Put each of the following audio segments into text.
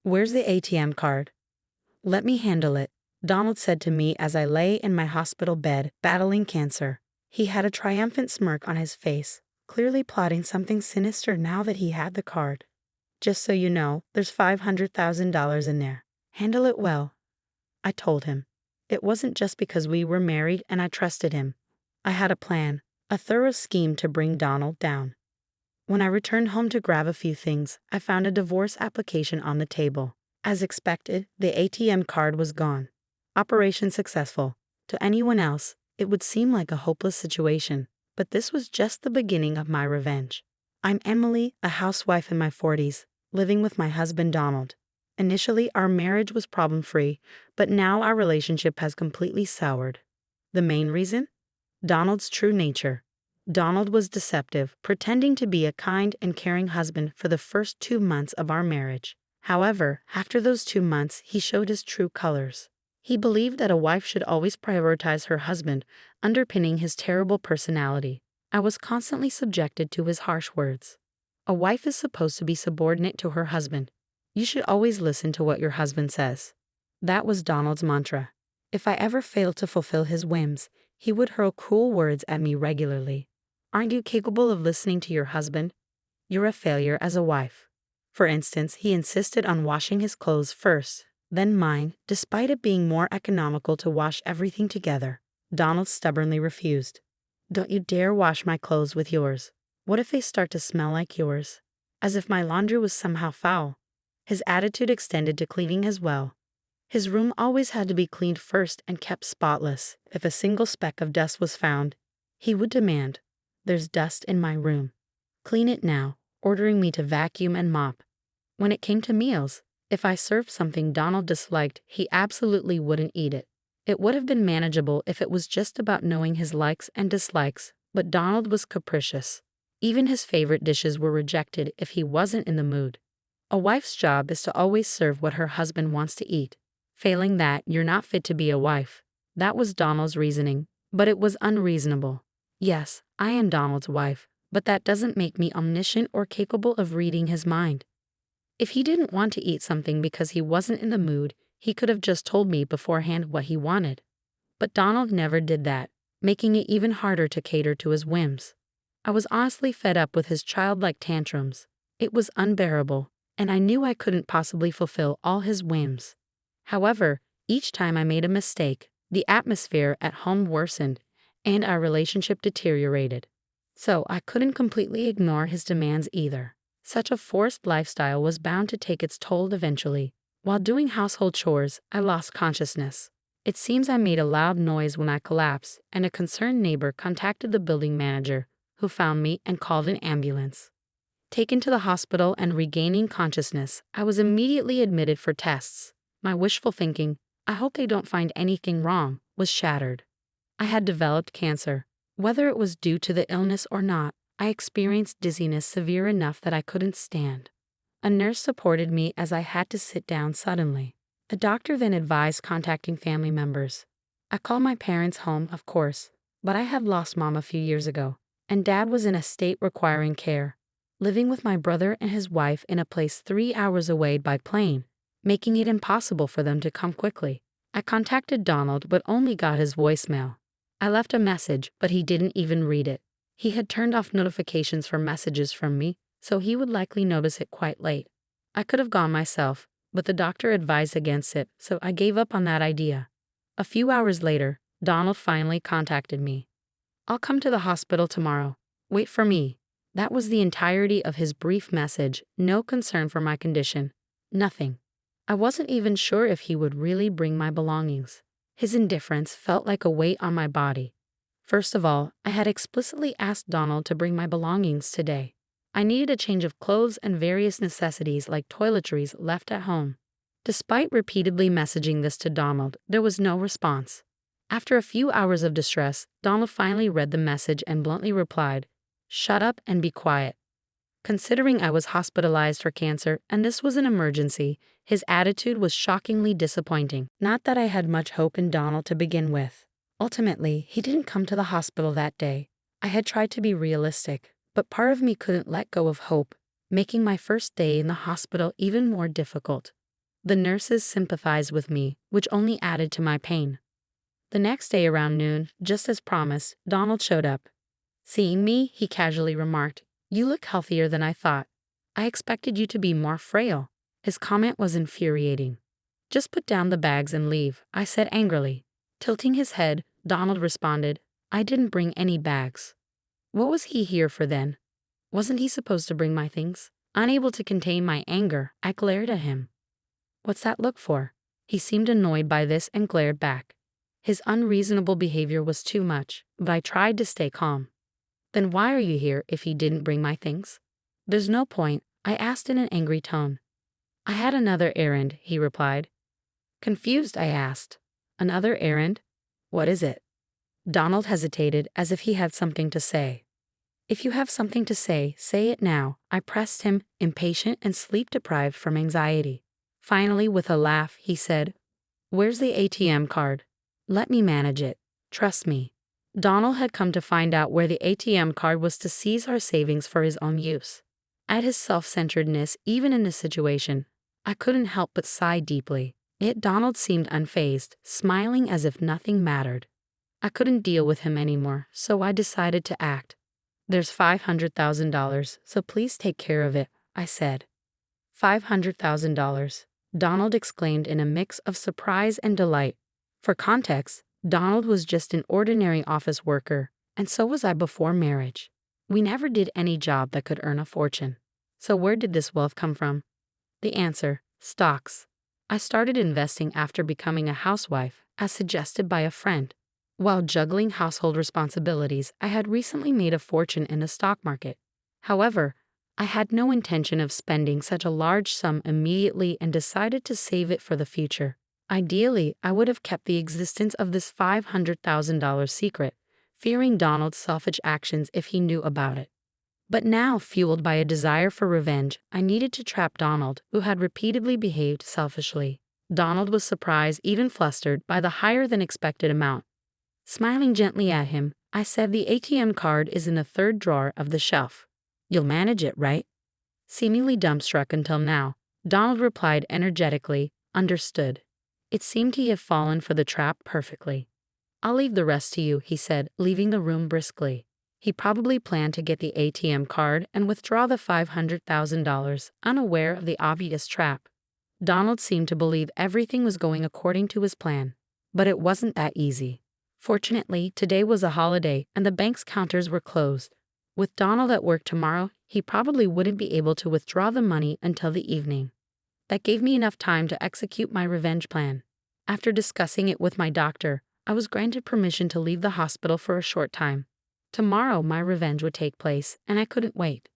"Where's the ATM card?" "Let me handle it," Donald said to me as I lay in my hospital bed battling cancer. He had a triumphant smirk on his face, clearly plotting something sinister now that he had the card. "Just so you know, there's $500,000 in there. Handle it well," I told him. It wasn't just because we were married and I trusted him. I had a plan, a thorough scheme to bring Donald down. When I returned home to grab a few things, I found a divorce application on the table. As expected, the ATM card was gone. Operation successful. To anyone else, it would seem like a hopeless situation, but this was just the beginning of my revenge. I'm Emily, a housewife in my 40s, living with my husband Donald. Initially, our marriage was problem-free, but now our relationship has completely soured. The main reason? Donald's true nature. Donald was deceptive, pretending to be a kind and caring husband for the first 2 months of our marriage. However, after those 2 months, he showed his true colors. He believed that a wife should always prioritize her husband, underpinning his terrible personality. I was constantly subjected to his harsh words. A wife is supposed to be subordinate to her husband. You should always listen to what your husband says. That was Donald's mantra. If I ever failed to fulfill his whims, he would hurl cruel words at me regularly. "Aren't you capable of listening to your husband? You're a failure as a wife." For instance, he insisted on washing his clothes first, then mine, despite it being more economical to wash everything together. Donald stubbornly refused. "Don't you dare wash my clothes with yours. What if they start to smell like yours?" As if my laundry was somehow foul. His attitude extended to cleaning as well. His room always had to be cleaned first and kept spotless. If a single speck of dust was found, he would demand, "There's dust in my room. Clean it now," ordering me to vacuum and mop. When it came to meals, if I served something Donald disliked, he absolutely wouldn't eat it. It would have been manageable if it was just about knowing his likes and dislikes, but Donald was capricious. Even his favorite dishes were rejected if he wasn't in the mood. A wife's job is to always serve what her husband wants to eat. Failing that, you're not fit to be a wife. That was Donald's reasoning, but it was unreasonable. Yes, I am Donald's wife, but that doesn't make me omniscient or capable of reading his mind. If he didn't want to eat something because he wasn't in the mood, he could have just told me beforehand what he wanted. But Donald never did that, making it even harder to cater to his whims. I was honestly fed up with his childlike tantrums. It was unbearable, and I knew I couldn't possibly fulfill all his whims. However, each time I made a mistake, the atmosphere at home worsened, and our relationship deteriorated. So I couldn't completely ignore his demands either. Such a forced lifestyle was bound to take its toll eventually. While doing household chores, I lost consciousness. It seems I made a loud noise when I collapsed, and a concerned neighbor contacted the building manager, who found me and called an ambulance. Taken to the hospital and regaining consciousness, I was immediately admitted for tests. My wishful thinking, "I hope they don't find anything wrong," was shattered. I had developed cancer. Whether it was due to the illness or not, I experienced dizziness severe enough that I couldn't stand. A nurse supported me as I had to sit down suddenly. The doctor then advised contacting family members. I called my parents home, of course, but I had lost Mom a few years ago, and Dad was in a state requiring care, living with my brother and his wife in a place 3 hours away by plane, making it impossible for them to come quickly. I contacted Donald but only got his voicemail. I left a message, but he didn't even read it. He had turned off notifications for messages from me, so he would likely notice it quite late. I could have gone myself, but the doctor advised against it, so I gave up on that idea. A few hours later, Donald finally contacted me. "I'll come to the hospital tomorrow. Wait for me." That was the entirety of his brief message, no concern for my condition. Nothing. I wasn't even sure if he would really bring my belongings. His indifference felt like a weight on my body. First of all, I had explicitly asked Donald to bring my belongings today. I needed a change of clothes and various necessities like toiletries left at home. Despite repeatedly messaging this to Donald, there was no response. After a few hours of distress, Donald finally read the message and bluntly replied, "Shut up and be quiet." Considering I was hospitalized for cancer and this was an emergency, his attitude was shockingly disappointing. Not that I had much hope in Donald to begin with. Ultimately, he didn't come to the hospital that day. I had tried to be realistic, but part of me couldn't let go of hope, making my first day in the hospital even more difficult. The nurses sympathized with me, which only added to my pain. The next day around noon, just as promised, Donald showed up. Seeing me, he casually remarked, "You look healthier than I thought. I expected you to be more frail." His comment was infuriating. "Just put down the bags and leave," I said angrily. Tilting his head, Donald responded, "I didn't bring any bags." What was he here for then? Wasn't he supposed to bring my things? Unable to contain my anger, I glared at him. "What's that look for?" He seemed annoyed by this and glared back. His unreasonable behavior was too much, but I tried to stay calm. "Then why are you here if he didn't bring my things?" "There's no point," I asked in an angry tone. "I had another errand," he replied. Confused, I asked, "Another errand? What is it?" Donald hesitated as if he had something to say. "If you have something to say it now," I pressed him, impatient and sleep-deprived from anxiety. Finally, with a laugh, he said, "Where's the ATM card? Let me manage it. Trust me." Donald had come to find out where the ATM card was to seize our savings for his own use. At his self-centeredness, even in this situation, I couldn't help but sigh deeply. Yet Donald seemed unfazed, smiling as if nothing mattered. I couldn't deal with him anymore, so I decided to act. "There's $500,000, so please take care of it," I said. $500,000, Donald exclaimed in a mix of surprise and delight. For context, Donald was just an ordinary office worker, and so was I before marriage. We never did any job that could earn a fortune. So where did this wealth come from? The answer: stocks. I started investing after becoming a housewife, as suggested by a friend. While juggling household responsibilities, I had recently made a fortune in the stock market. However, I had no intention of spending such a large sum immediately and decided to save it for the future. Ideally, I would have kept the existence of this $500,000 secret, fearing Donald's selfish actions if he knew about it. But now, fueled by a desire for revenge, I needed to trap Donald, who had repeatedly behaved selfishly. Donald was surprised, even flustered, by the higher-than-expected amount. Smiling gently at him, I said, "The ATM card is in the third drawer of the shelf. You'll manage it, right?" Seemingly dumbstruck until now, Donald replied energetically, "Understood." It seemed he had fallen for the trap perfectly. "I'll leave the rest to you," he said, leaving the room briskly. He probably planned to get the ATM card and withdraw the $500,000, unaware of the obvious trap. Donald seemed to believe everything was going according to his plan. But it wasn't that easy. Fortunately, today was a holiday and the bank's counters were closed. With Donald at work tomorrow, he probably wouldn't be able to withdraw the money until the evening. That gave me enough time to execute my revenge plan. After discussing it with my doctor, I was granted permission to leave the hospital for a short time. Tomorrow my revenge would take place, and I couldn't wait.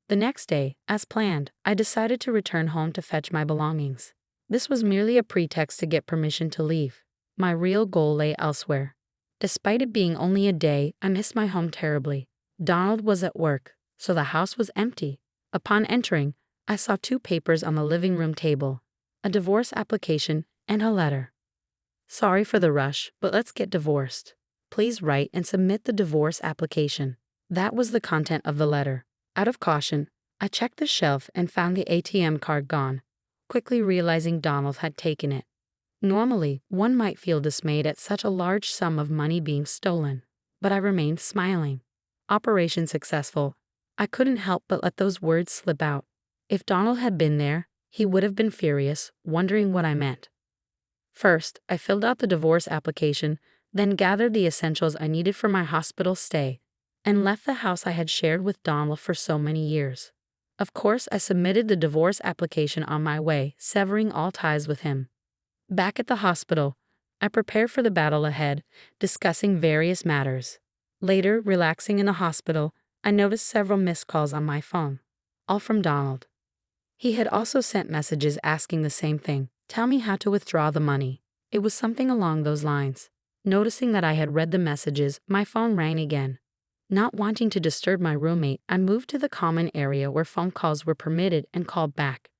The next day, as planned, I decided to return home to fetch my belongings. This was merely a pretext to get permission to leave. My real goal lay elsewhere. Despite it being only a day, I missed my home terribly. Donald was at work, so the house was empty. Upon entering, I saw two papers on the living room table: a divorce application and a letter. "Sorry for the rush, but let's get divorced. Please write and submit the divorce application." That was the content of the letter. Out of caution, I checked the shelf and found the ATM card gone, quickly realizing Donald had taken it. Normally, one might feel dismayed at such a large sum of money being stolen, but I remained smiling. Operation successful. I couldn't help but let those words slip out. If Donald had been there, he would have been furious, wondering what I meant. First, I filled out the divorce application, then gathered the essentials I needed for my hospital stay, and left the house I had shared with Donald for so many years. Of course, I submitted the divorce application on my way, severing all ties with him. Back at the hospital, I prepared for the battle ahead, discussing various matters. Later, relaxing in the hospital, I noticed several missed calls on my phone, all from Donald. He had also sent messages asking the same thing: "Tell me how to withdraw the money." It was something along those lines. Noticing that I had read the messages, my phone rang again. Not wanting to disturb my roommate, I moved to the common area where phone calls were permitted and called back.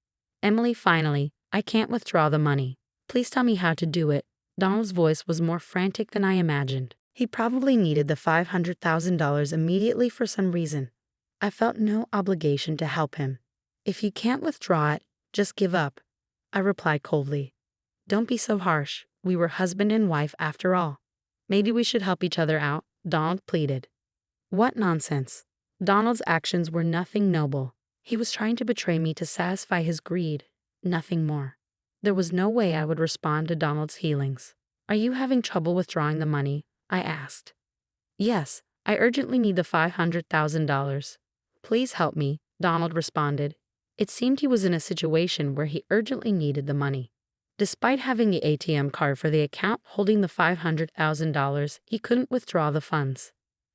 "Emily, finally, I can't withdraw the money. Please tell me how to do it." Donald's voice was more frantic than I imagined. He probably needed the $500,000 immediately for some reason. I felt no obligation to help him. "If you can't withdraw it, just give up. I replied coldly. Don't be so harsh. We were husband and wife after all. Maybe we should help each other out, Donald pleaded. What nonsense. Donald's actions were nothing noble. He was trying to betray me to satisfy his greed, nothing more. There was no way I would respond to Donald's feelings. Are you having trouble withdrawing the money? I asked. Yes, I urgently need the $500,000. Please help me, Donald responded. It seemed he was in a situation where he urgently needed the money. Despite having the ATM card for the account holding the $500,000, he couldn't withdraw the funds.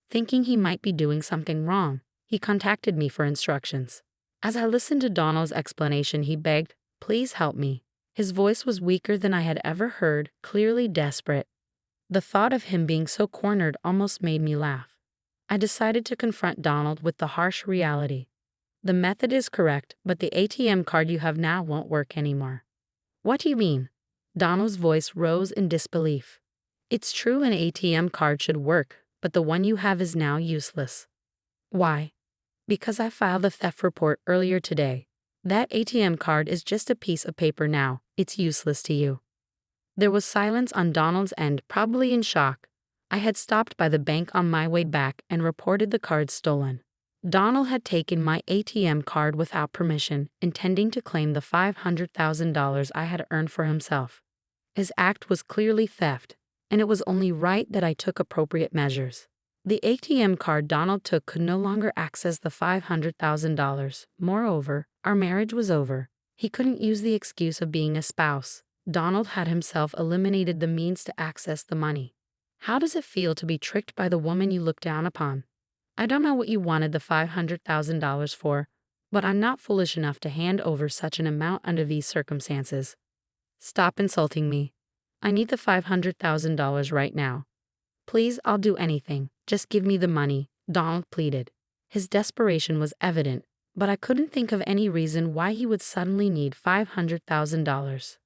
Thinking he might be doing something wrong, he contacted me for instructions. As I listened to Donald's explanation, he begged, "Please help me." His voice was weaker than I had ever heard, clearly desperate. The thought of him being so cornered almost made me laugh. I decided to confront Donald with the harsh reality. The method is correct, but the ATM card you have now won't work anymore. What do you mean? Donald's voice rose in disbelief. It's true an ATM card should work, but the one you have is now useless. Why? Because I filed a theft report earlier today. That ATM card is just a piece of paper now. It's useless to you. There was silence on Donald's end, probably in shock. I had stopped by the bank on my way back and reported the card stolen. Donald had taken my ATM card without permission, intending to claim the $500,000 I had earned for himself. His act was clearly theft, and it was only right that I took appropriate measures. The ATM card Donald took could no longer access the $500,000. Moreover, our marriage was over. He couldn't use the excuse of being a spouse. Donald had himself eliminated the means to access the money. How does it feel to be tricked by the woman you look down upon? I don't know what you wanted the $500,000 for, but I'm not foolish enough to hand over such an amount under these circumstances. Stop insulting me. I need the $500,000 right now. Please, I'll do anything. Just give me the money, Donald pleaded. His desperation was evident, but I couldn't think of any reason why he would suddenly need $500,000.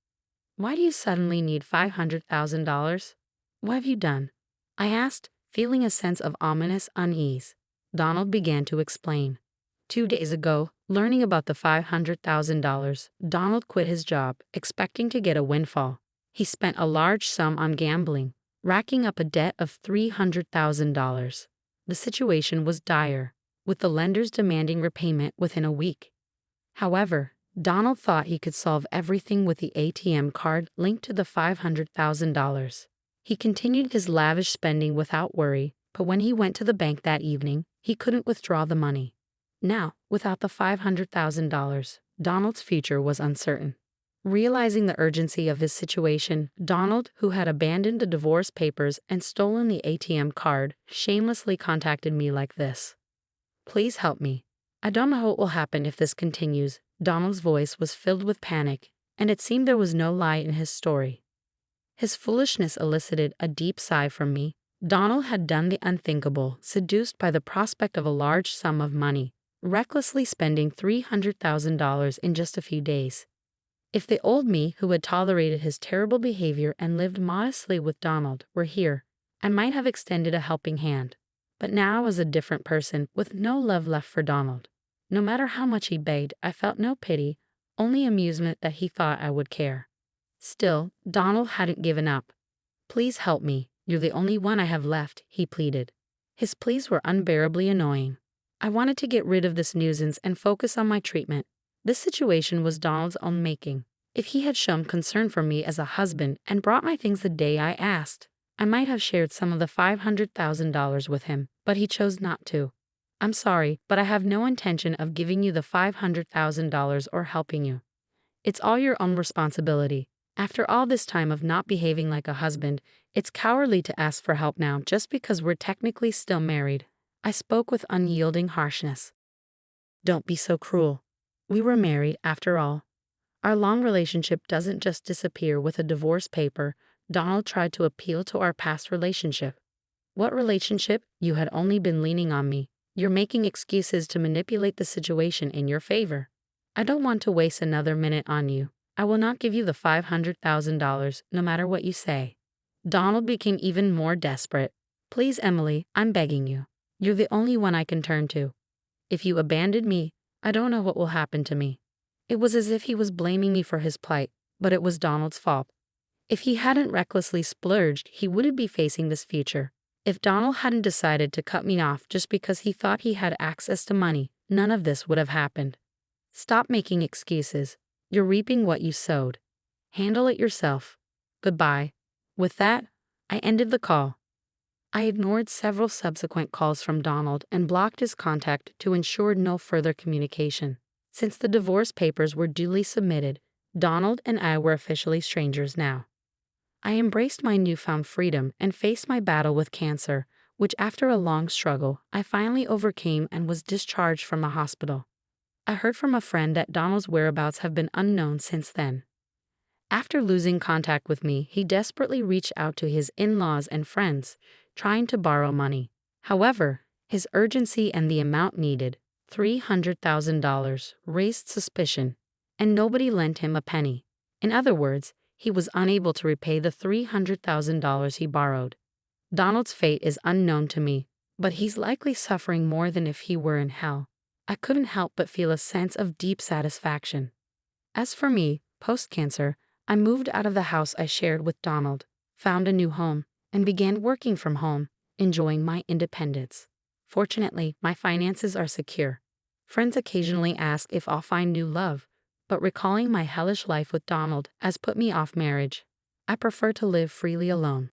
Why do you suddenly need $500,000? What have you done? I asked, feeling a sense of ominous unease. Donald began to explain. 2 days ago, learning about the $500,000, Donald quit his job, expecting to get a windfall. He spent a large sum on gambling, racking up a debt of $300,000. The situation was dire, with the lenders demanding repayment within a week. However, Donald thought he could solve everything with the ATM card linked to the $500,000. He continued his lavish spending without worry, but when he went to the bank that evening, he couldn't withdraw the money. Now, without the $500,000, Donald's future was uncertain. Realizing the urgency of his situation, Donald, who had abandoned the divorce papers and stolen the ATM card, shamelessly contacted me like this. Please help me. I don't know what will happen if this continues. Donald's voice was filled with panic, and it seemed there was no lie in his story. His foolishness elicited a deep sigh from me. Donald had done the unthinkable, seduced by the prospect of a large sum of money, recklessly spending $300,000 in just a few days. If the old me who had tolerated his terrible behavior and lived modestly with Donald were here, I might have extended a helping hand. But now I was a different person, with no love left for Donald. No matter how much he begged, I felt no pity, only amusement that he thought I would care. Still, Donald hadn't given up. Please help me. You're the only one I have left, he pleaded. His pleas were unbearably annoying. I wanted to get rid of this nuisance and focus on my treatment. This situation was Donald's own making. If he had shown concern for me as a husband and brought my things the day I asked, I might have shared some of the $500,000 with him, but he chose not to. I'm sorry, but I have no intention of giving you the $500,000 or helping you. It's all your own responsibility. After all this time of not behaving like a husband, it's cowardly to ask for help now just because we're technically still married. I spoke with unyielding harshness. Don't be so cruel. We were married, after all. Our long relationship doesn't just disappear with a divorce paper. Donald tried to appeal to our past relationship. What relationship? You had only been leaning on me. You're making excuses to manipulate the situation in your favor. I don't want to waste another minute on you. I will not give you the $500,000, no matter what you say. Donald became even more desperate. Please, Emily, I'm begging you. You're the only one I can turn to. If you abandon me, I don't know what will happen to me. It was as if he was blaming me for his plight, But it was Donald's fault. If he hadn't recklessly splurged, he wouldn't be facing this future. If Donald hadn't decided to cut me off just because he thought he had access to money, none of this would have happened. Stop making excuses. You're reaping what you sowed. Handle it yourself. Goodbye. With that, I ended the call. I ignored several subsequent calls from Donald and blocked his contact to ensure no further communication. Since the divorce papers were duly submitted, Donald and I were officially strangers now. I embraced my newfound freedom and faced my battle with cancer, which after a long struggle, I finally overcame and was discharged from the hospital. I heard from a friend that Donald's whereabouts have been unknown since then. After losing contact with me, he desperately reached out to his in-laws and friends, trying to borrow money. However, his urgency and the amount needed, $300,000, raised suspicion, and nobody lent him a penny. In other words, he was unable to repay the $300,000 he borrowed. Donald's fate is unknown to me, but he's likely suffering more than if he were in hell. I couldn't help but feel a sense of deep satisfaction. As for me, post-cancer, I moved out of the house I shared with Donald, found a new home, and began working from home, enjoying my independence. Fortunately, my finances are secure. Friends occasionally ask if I'll find new love, but recalling my hellish life with Donald has put me off marriage. I prefer to live freely alone.